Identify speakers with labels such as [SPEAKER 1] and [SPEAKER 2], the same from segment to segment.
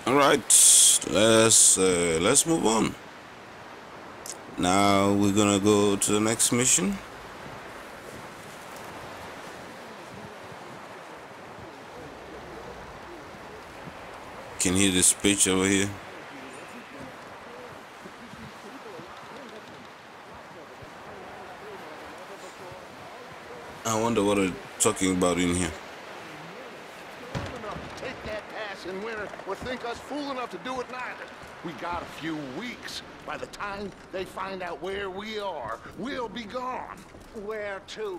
[SPEAKER 1] All right, let's move on. Now we're gonna go to the next mission. Can hear this pitch over here. I wonder what they're talking about in here.
[SPEAKER 2] Take that pass in winter or think us fool enough to do it neither. We got a few weeks. By the time they find out where we are, we'll be gone. Where to?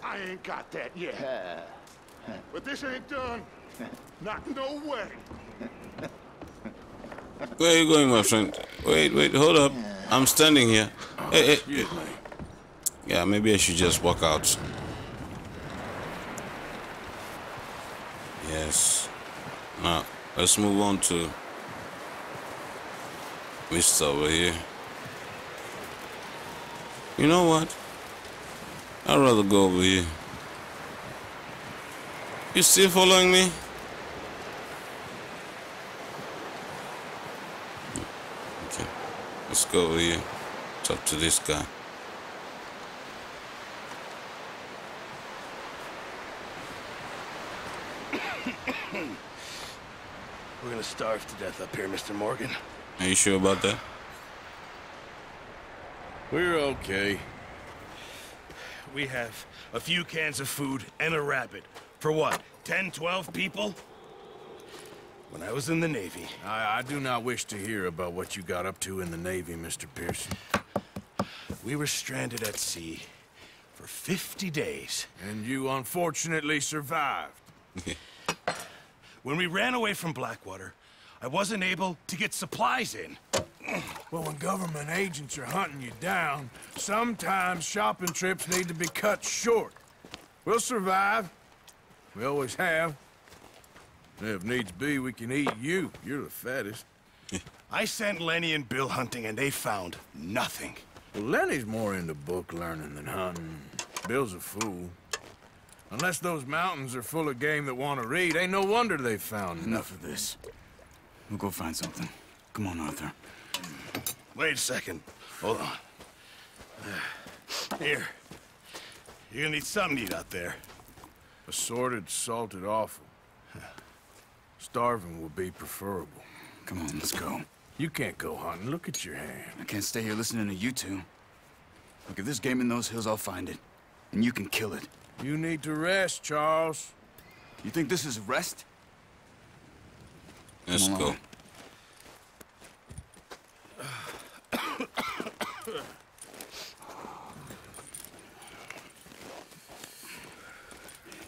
[SPEAKER 2] I ain't got that yet. But this ain't done. Not no way.
[SPEAKER 1] Where are you going, my friend? Wait, hold up. I'm standing here. Hey. Yeah, maybe I should just walk out. Yes. Now, let's move on to Mr. over here. You know what? I'd rather go over here. You still following me? Okay. Let's go over here. Talk to this guy.
[SPEAKER 3] We're gonna starve to death up here, Mr. Morgan.
[SPEAKER 1] Are you sure about that?
[SPEAKER 3] We're okay. We have a few cans of food and a rabbit. For what, 10, 12 people? When I was in the Navy...
[SPEAKER 4] I do not wish to hear about what you got up to in the Navy, Mr. Pearson.
[SPEAKER 3] We were stranded at sea for 50 days.
[SPEAKER 4] And you unfortunately survived.
[SPEAKER 3] When we ran away from Blackwater, I wasn't able to get supplies in.
[SPEAKER 4] Well, when government agents are hunting you down, sometimes shopping trips need to be cut short. We'll survive. We always have. If needs be, we can eat you. You're the fattest.
[SPEAKER 3] I sent Lenny and Bill hunting, and they found nothing.
[SPEAKER 4] Well, Lenny's more into book learning than hunting. Bill's a fool. Unless those mountains are full of game that want to read, ain't no wonder they found
[SPEAKER 5] Enough of this. We'll go find something. Come on, Arthur.
[SPEAKER 3] Wait a second. Hold on. Here. You're gonna need something to eat out there.
[SPEAKER 4] Assorted, salted offal. Starving will be preferable.
[SPEAKER 5] Come on, let's go.
[SPEAKER 4] You can't go hunting. Look at your hand.
[SPEAKER 5] I can't stay here listening to you two. Look, if there's game in those hills, I'll find it. And you can kill it.
[SPEAKER 4] You need to rest, Charles.
[SPEAKER 5] You think this is rest?
[SPEAKER 1] Let's go.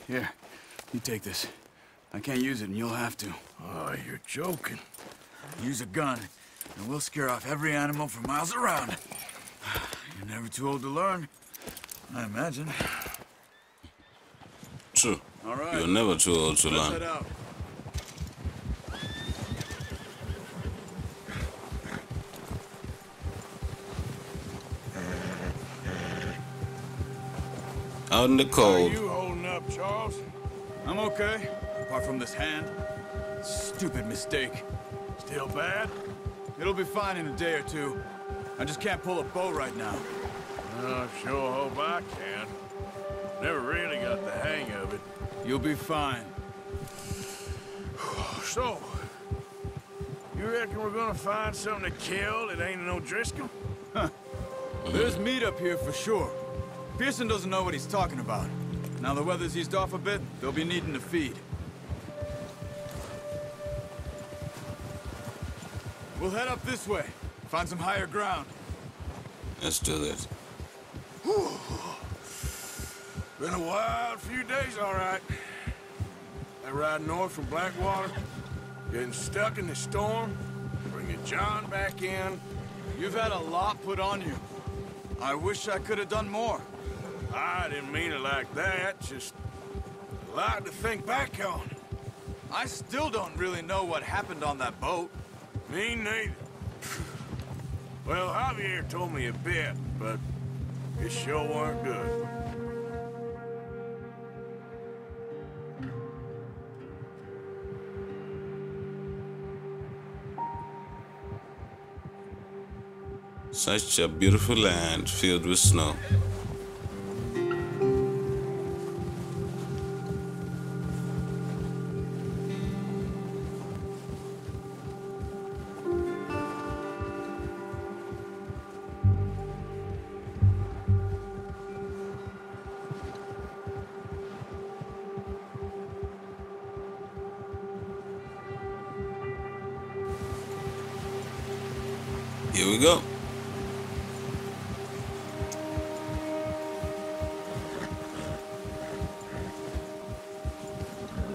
[SPEAKER 5] Here, you take this. I can't use it, and you'll have to.
[SPEAKER 4] Oh, you're joking.
[SPEAKER 5] Use a gun, and we'll scare off every animal for miles around. You're never too old to learn, I imagine.
[SPEAKER 1] True.
[SPEAKER 5] All right.
[SPEAKER 1] You're never too old to
[SPEAKER 5] Let's
[SPEAKER 1] learn.
[SPEAKER 5] head out.
[SPEAKER 1] Out in the
[SPEAKER 4] How
[SPEAKER 1] cold.
[SPEAKER 4] you holding up, Charles?
[SPEAKER 5] I'm okay, apart from this hand. Stupid mistake.
[SPEAKER 4] Still bad?
[SPEAKER 5] It'll be fine in a day or two. I just can't pull a bow right now.
[SPEAKER 4] I sure hope I can. Never really got the hang of it.
[SPEAKER 5] You'll be fine.
[SPEAKER 4] So, you reckon we're gonna find something to kill that ain't no Driscoll?
[SPEAKER 5] There's meat up here for sure. Pearson doesn't know what he's talking about. Now the weather's eased off a bit, they'll be needing to feed. We'll head up this way. Find some higher ground.
[SPEAKER 1] Let's do this.
[SPEAKER 4] Been a wild few days, all right. That ride north from Blackwater, getting stuck in the storm, bringing John back in.
[SPEAKER 5] You've had a lot put on you. I wish I could have done more.
[SPEAKER 4] I didn't mean it like that, just a lot to think back on.
[SPEAKER 5] I still don't really know what happened on that boat.
[SPEAKER 4] Me neither. Well, Javier told me a bit, but it sure weren't good.
[SPEAKER 1] Such a beautiful land filled with snow. Here we go.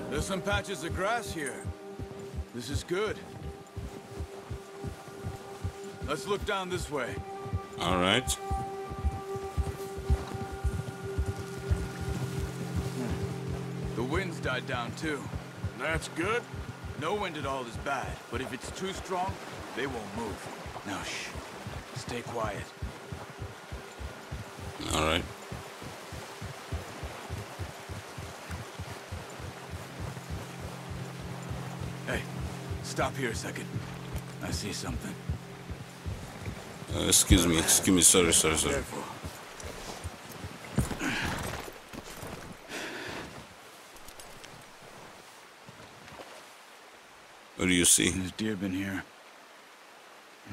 [SPEAKER 5] There's some patches of grass here. This is good. Let's look down this way.
[SPEAKER 1] All right.
[SPEAKER 5] The wind's died down too.
[SPEAKER 4] That's good.
[SPEAKER 5] No wind at all is bad, but if it's too strong, they won't move. Now shh. Stay quiet.
[SPEAKER 1] All right.
[SPEAKER 5] Hey, stop here a second. I see something.
[SPEAKER 1] Excuse me. Sorry.
[SPEAKER 5] Careful.
[SPEAKER 1] What do you see?
[SPEAKER 5] There's deer been here.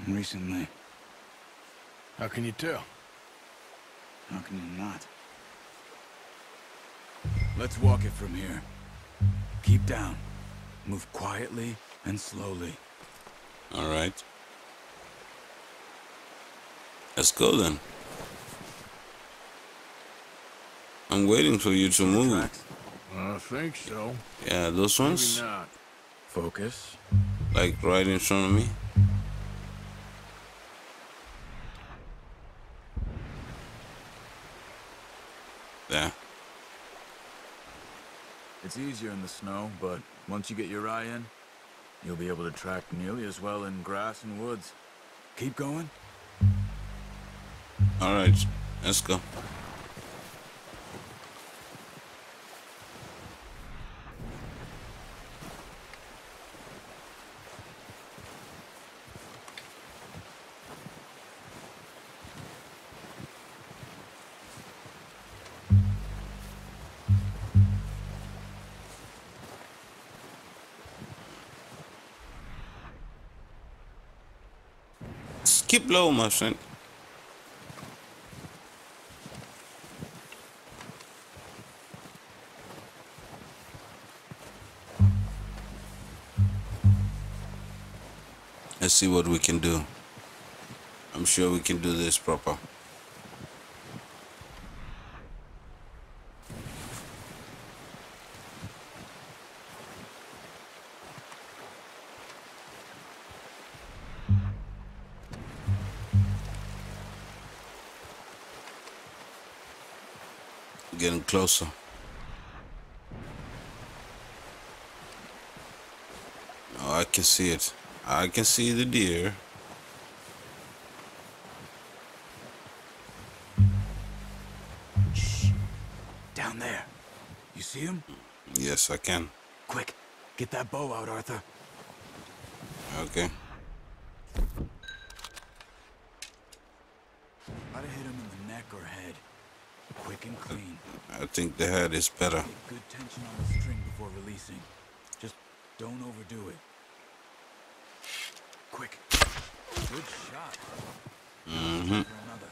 [SPEAKER 5] Recently.
[SPEAKER 4] How can you tell?
[SPEAKER 5] How can you not? Let's walk it from here. Keep down. Move quietly and slowly.
[SPEAKER 1] All right. Let's go then. I'm waiting for you to move.
[SPEAKER 5] Tracks?
[SPEAKER 4] I think so.
[SPEAKER 1] Yeah, those ones?
[SPEAKER 4] Maybe not.
[SPEAKER 5] Focus.
[SPEAKER 1] Like right in front of me? There.
[SPEAKER 5] It's easier in the snow, but once you get your eye in, you'll be able to track nearly as well in grass and woods. Keep going.
[SPEAKER 1] All right, let's go. Keep low, my friend. Let's see what we can do. I'm sure we can do this proper. Getting closer. Oh, I can see it. I can see the deer.
[SPEAKER 5] Shh. Down there. You see him?
[SPEAKER 1] Yes, I can.
[SPEAKER 5] Quick, get that bow out, Arthur.
[SPEAKER 1] Okay.
[SPEAKER 5] Try to hit him in the neck or head. Quick and clean.
[SPEAKER 1] I think the head is better.
[SPEAKER 5] Take good tension on the string before releasing. Just don't overdo it. Quick. Good shot.
[SPEAKER 1] Mm-hmm.
[SPEAKER 5] For another.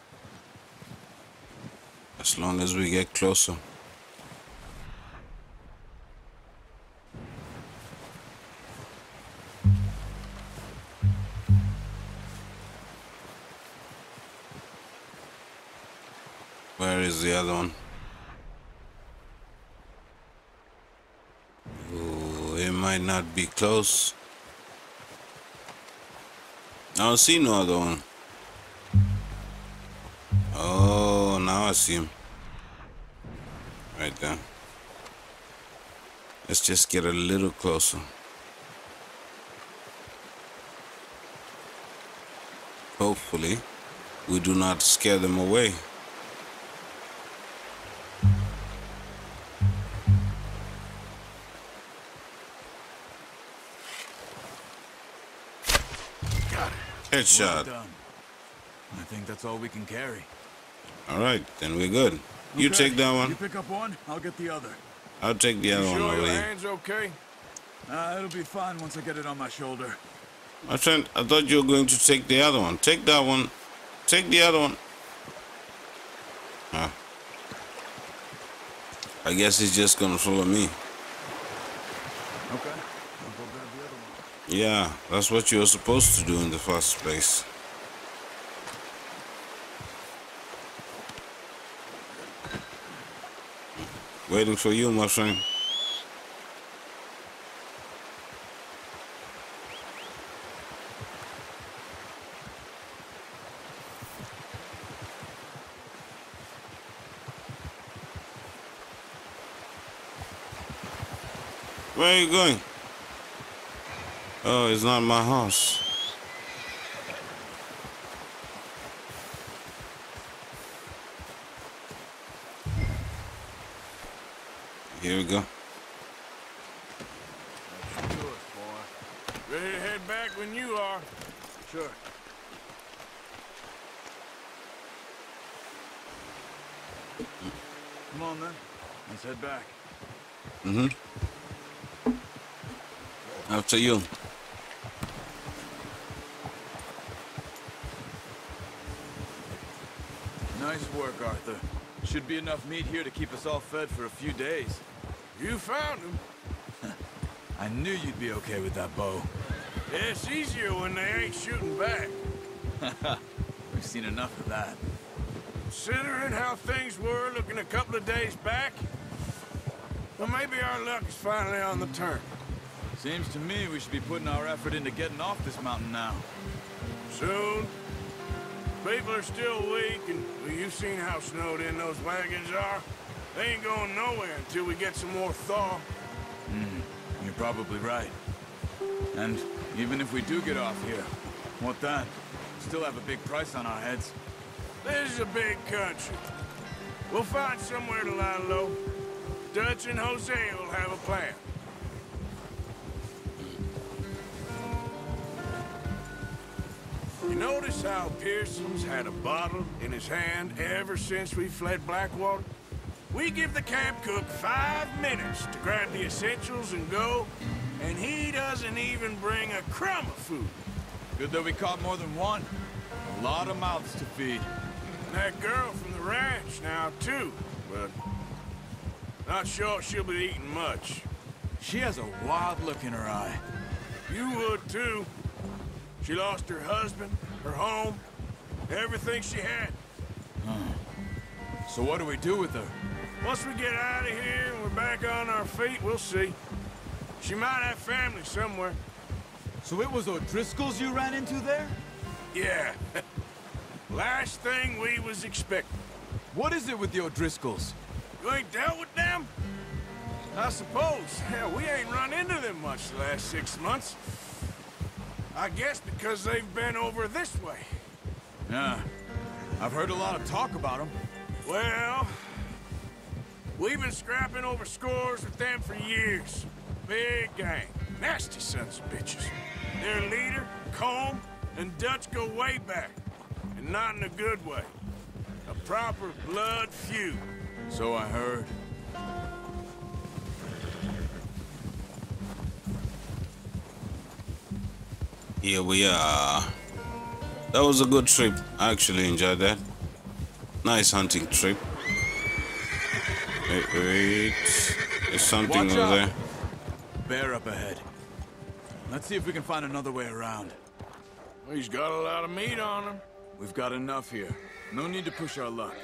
[SPEAKER 1] As long as we get closer. Where is the other one? Oh, it might not be close. I don't see no other one. Oh, now I see him. Right there. Let's just get a little closer. Hopefully, we do not scare them away. Headshot.
[SPEAKER 5] Well done. I think that's all we can carry.
[SPEAKER 1] All right, then we're good. You
[SPEAKER 5] Okay,
[SPEAKER 1] take that one.
[SPEAKER 5] You pick up one, I'll get the other.
[SPEAKER 1] I'll take the other one
[SPEAKER 4] Sure
[SPEAKER 1] over
[SPEAKER 4] your
[SPEAKER 1] here.
[SPEAKER 4] hand's okay?
[SPEAKER 5] It'll be fine once I get it on my shoulder.
[SPEAKER 1] My friend, I thought you were going to take the other one. Take that one. Take the other one. I guess he's just gonna follow me.
[SPEAKER 5] Okay, I'll go grab the other one.
[SPEAKER 1] Yeah, that's what you were supposed to do in the first place. Waiting for you, my friend. Where are you going? Oh, it's not my house. Here we go.
[SPEAKER 4] That's yours, boy. Ready to head back when you are.
[SPEAKER 5] Sure. Come on, then. Let's head back.
[SPEAKER 1] After you.
[SPEAKER 5] Nice work, Arthur. Should be enough meat here to keep us all fed for a few days.
[SPEAKER 4] You found him.
[SPEAKER 5] I knew you'd be okay with that bow.
[SPEAKER 4] It's easier when they ain't shooting back.
[SPEAKER 5] We've seen enough of that.
[SPEAKER 4] Considering how things were looking a couple of days back, well, maybe our luck is finally on the turn.
[SPEAKER 5] Seems to me we should be putting our effort into getting off this mountain now.
[SPEAKER 4] Soon. People are still weak, and well, you've seen how snowed in those wagons are. They ain't going nowhere until we get some more thaw.
[SPEAKER 5] You're probably right. And even if we do get off here, what then? Still have a big price on our heads.
[SPEAKER 4] This is a big country. We'll find somewhere to lie low. Dutch and Jose will have a plan. You notice how Pearson's had a bottle in his hand ever since we fled Blackwater? We give the camp cook 5 minutes to grab the essentials and go, and he doesn't even bring a crumb of food.
[SPEAKER 5] Good that we caught more than one. A lot of mouths to feed.
[SPEAKER 4] And that girl from the ranch now, too, but not sure she'll be eating much.
[SPEAKER 5] She has a wild look in her eye.
[SPEAKER 4] You would, too. She lost her husband, her home, everything she had.
[SPEAKER 5] So what do we do with her?
[SPEAKER 4] Once we get out of here and we're back on our feet, we'll see. She might have family somewhere.
[SPEAKER 5] So it was O'Driscoll's you ran into there?
[SPEAKER 4] Yeah. Last thing we was expecting.
[SPEAKER 5] What is it with the O'Driscolls?
[SPEAKER 4] You ain't dealt with them? I suppose. Hell, we ain't run into them much the last 6 months. I guess because they've been over this way.
[SPEAKER 5] Yeah. I've heard a lot of talk about them.
[SPEAKER 4] Well, we've been scrapping over scores with them for years. Big gang. Nasty sons of bitches. Their leader, Combe, and Dutch go way back. And not in a good way. A proper blood feud.
[SPEAKER 5] So I heard.
[SPEAKER 1] Here we are. That was a good trip. I actually enjoyed that. Nice hunting trip. Wait. There's something
[SPEAKER 5] Watch
[SPEAKER 1] over
[SPEAKER 5] out.
[SPEAKER 1] there.
[SPEAKER 5] Bear up ahead. Let's see if we can find another way around.
[SPEAKER 4] He's got a lot of meat on him.
[SPEAKER 5] We've got enough here. No need to push our luck.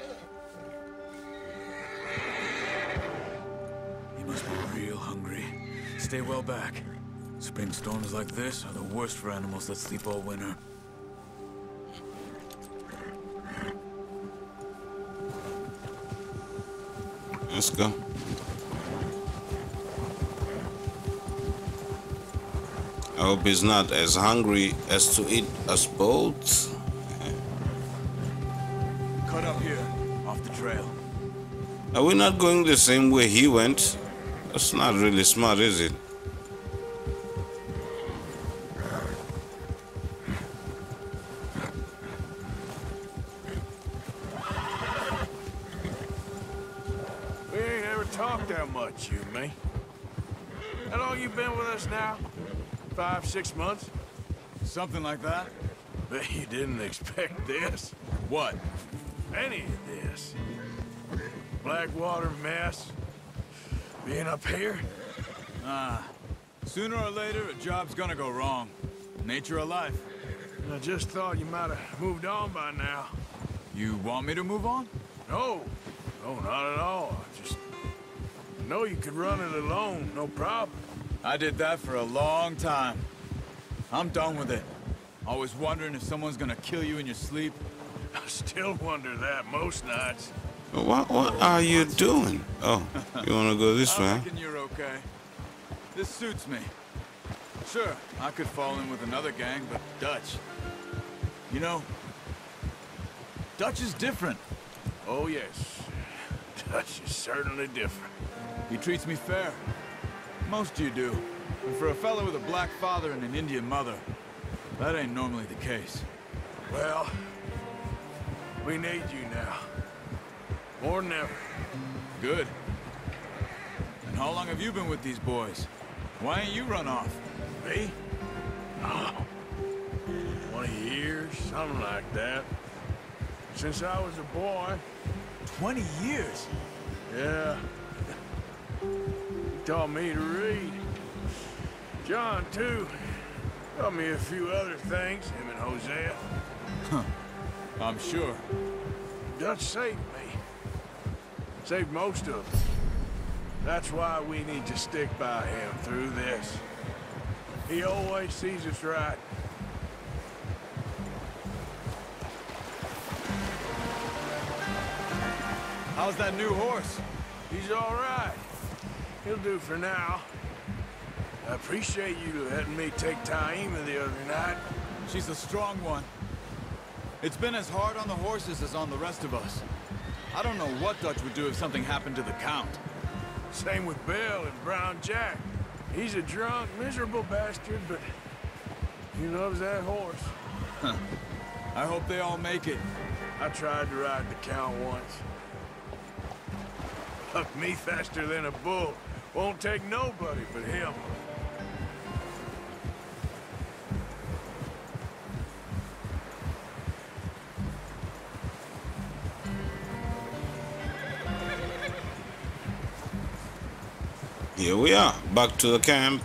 [SPEAKER 5] He must be real hungry. Stay well back. Spring storms like this are the worst for animals that sleep all winter.
[SPEAKER 1] Let's go. I hope he's not as hungry as to eat us both.
[SPEAKER 5] Cut up here, off the trail.
[SPEAKER 1] Are we not going the same way he went? That's not really smart, is it?
[SPEAKER 4] talk that much, you and me. How long you been with us now? 5, 6 months?
[SPEAKER 5] Something like that?
[SPEAKER 4] Bet you didn't expect this.
[SPEAKER 5] What?
[SPEAKER 4] Any of this. Blackwater mess. Being up here.
[SPEAKER 5] Sooner or later, a job's gonna go wrong. Nature of life.
[SPEAKER 4] I just thought you might have moved on by now.
[SPEAKER 5] You want me to move on?
[SPEAKER 4] No. No, not at all. I just know you could run it alone, no problem.
[SPEAKER 5] I did that for a long time. I'm done with it. Always wondering if someone's gonna kill you in your sleep.
[SPEAKER 4] I still wonder that most nights.
[SPEAKER 1] What are you doing? Oh, you want to go this way?
[SPEAKER 5] I reckon you're okay. This suits me. Sure, I could fall in with another gang, but Dutch... You know, Dutch is different.
[SPEAKER 4] Oh, yes. Dutch is certainly different.
[SPEAKER 5] He treats me fair. Most of you do. And for a fella with a black father and an Indian mother, that ain't normally the case.
[SPEAKER 4] Well, we need you now. More than ever.
[SPEAKER 5] Good. And how long have you been with these boys? Why ain't you run off?
[SPEAKER 4] Me? Oh, 20 years, something like that. Since I was a boy.
[SPEAKER 5] 20 years?
[SPEAKER 4] Yeah. He taught me to read. John, too. Taught me a few other things, him and Hosea.
[SPEAKER 5] I'm sure.
[SPEAKER 4] Dutch saved me. Saved most of us. That's why we need to stick by him through this. He always sees us right.
[SPEAKER 5] How's that new horse?
[SPEAKER 4] He's all right. He'll do for now. I appreciate you letting me take Taima the other night.
[SPEAKER 5] She's a strong one. It's been as hard on the horses as on the rest of us. I don't know what Dutch would do if something happened to the Count.
[SPEAKER 4] Same with Bill and Brown Jack. He's a drunk, miserable bastard, but he loves that horse.
[SPEAKER 5] I hope they all make it.
[SPEAKER 4] I tried to ride the Count once. Bucked me faster than a bull. Won't take nobody but him.
[SPEAKER 1] Here we are, back to the camp.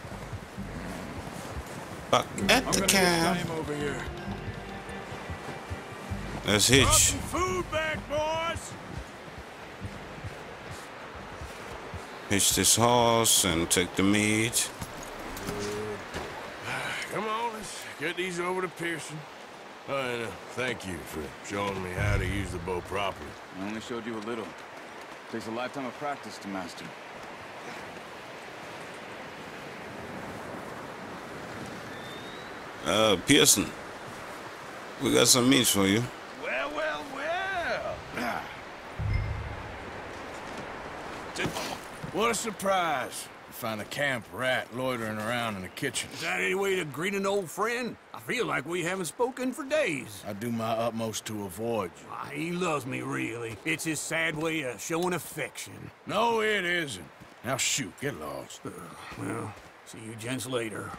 [SPEAKER 1] Back at the
[SPEAKER 5] I'm
[SPEAKER 1] camp.
[SPEAKER 5] gonna get over here.
[SPEAKER 1] Let's
[SPEAKER 4] Brought
[SPEAKER 1] hitch.
[SPEAKER 4] some food back, boys!
[SPEAKER 1] Hitch this horse and take the meat.
[SPEAKER 4] Come on, let's get these over to Pearson. And thank you for showing me how to use the bow properly.
[SPEAKER 5] I only showed you a little. Takes a lifetime of practice to master.
[SPEAKER 1] Pearson, we got some meat for you.
[SPEAKER 4] Well, well, well. What a surprise. To find a camp rat loitering around in the kitchen.
[SPEAKER 6] Is that any way to greet an old friend? I feel like we haven't spoken for days.
[SPEAKER 4] I do my utmost to avoid you.
[SPEAKER 6] He loves me, really. It's his sad way of showing affection.
[SPEAKER 4] No, it isn't. Now shoot, get lost.
[SPEAKER 6] Well, see you gents later.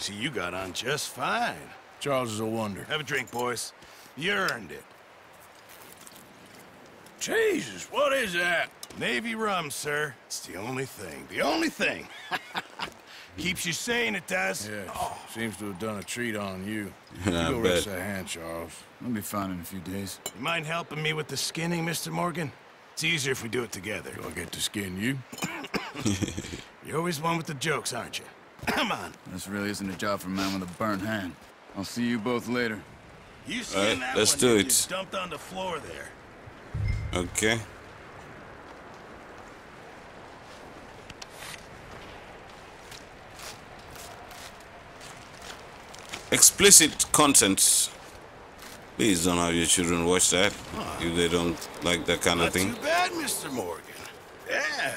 [SPEAKER 3] See, you got on just fine.
[SPEAKER 4] Charles is a wonder.
[SPEAKER 3] Have a drink, boys. You earned it.
[SPEAKER 4] Jesus, what is that?
[SPEAKER 3] Navy rum, sir. It's the only thing. The only thing. Keeps you sane, it does.
[SPEAKER 4] Yes, seems to have done a treat on you.
[SPEAKER 1] I
[SPEAKER 4] You go
[SPEAKER 1] bet.
[SPEAKER 4] rest that hand, Charles.
[SPEAKER 5] I'll be fine in a few days.
[SPEAKER 3] You mind helping me with the skinning, Mr. Morgan? It's easier if we do it together.
[SPEAKER 4] Do I get to skin you?
[SPEAKER 3] You're always one with the jokes, aren't you? Come on.
[SPEAKER 5] This really isn't a job for a man with a burnt hand. I'll see you both later.
[SPEAKER 3] You skin
[SPEAKER 1] Alright,
[SPEAKER 3] that
[SPEAKER 1] let's
[SPEAKER 3] one,
[SPEAKER 1] do
[SPEAKER 3] you
[SPEAKER 1] it.
[SPEAKER 3] get dumped on the floor there.
[SPEAKER 1] Okay. Explicit content. Please don't have your children watch that if they don't like that kind of
[SPEAKER 3] Not
[SPEAKER 1] thing.
[SPEAKER 3] too bad, Mr. Morgan. Yeah.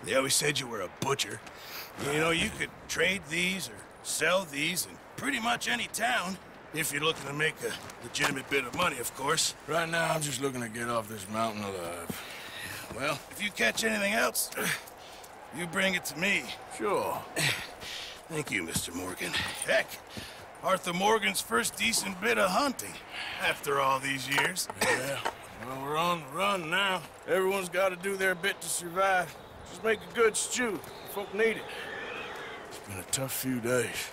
[SPEAKER 3] They always said you were a butcher. You know, you could trade these or sell these in pretty much any town. If you're looking to make a legitimate bit of money, of course.
[SPEAKER 4] Right now, I'm just looking to get off this mountain alive.
[SPEAKER 3] Well, if you catch anything else, you bring it to me.
[SPEAKER 4] Sure.
[SPEAKER 3] Thank you, Mr. Morgan. Heck, Arthur Morgan's first decent bit of hunting after all these years.
[SPEAKER 4] Yeah, well, we're on the run now. Everyone's got to do their bit to survive. Just make a good stew. Folk need it. It's been a tough few days.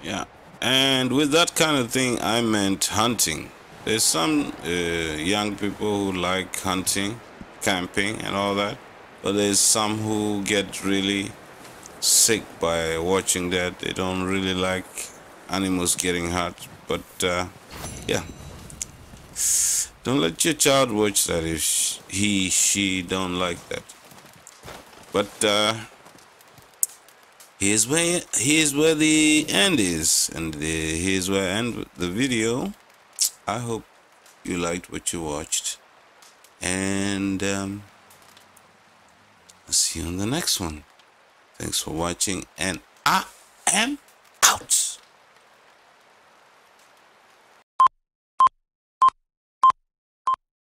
[SPEAKER 1] Yeah, and with that kind of thing, I meant hunting. There's some young people who like hunting, camping, and all that, but there's some who get really sick by watching that. They don't really like animals getting hurt. But yeah, don't let your child watch that if she don't like that. But here's where the end is, and here's where I end the video. I hope you liked what you watched, and I'll see you on the next one. Thanks for watching, and I am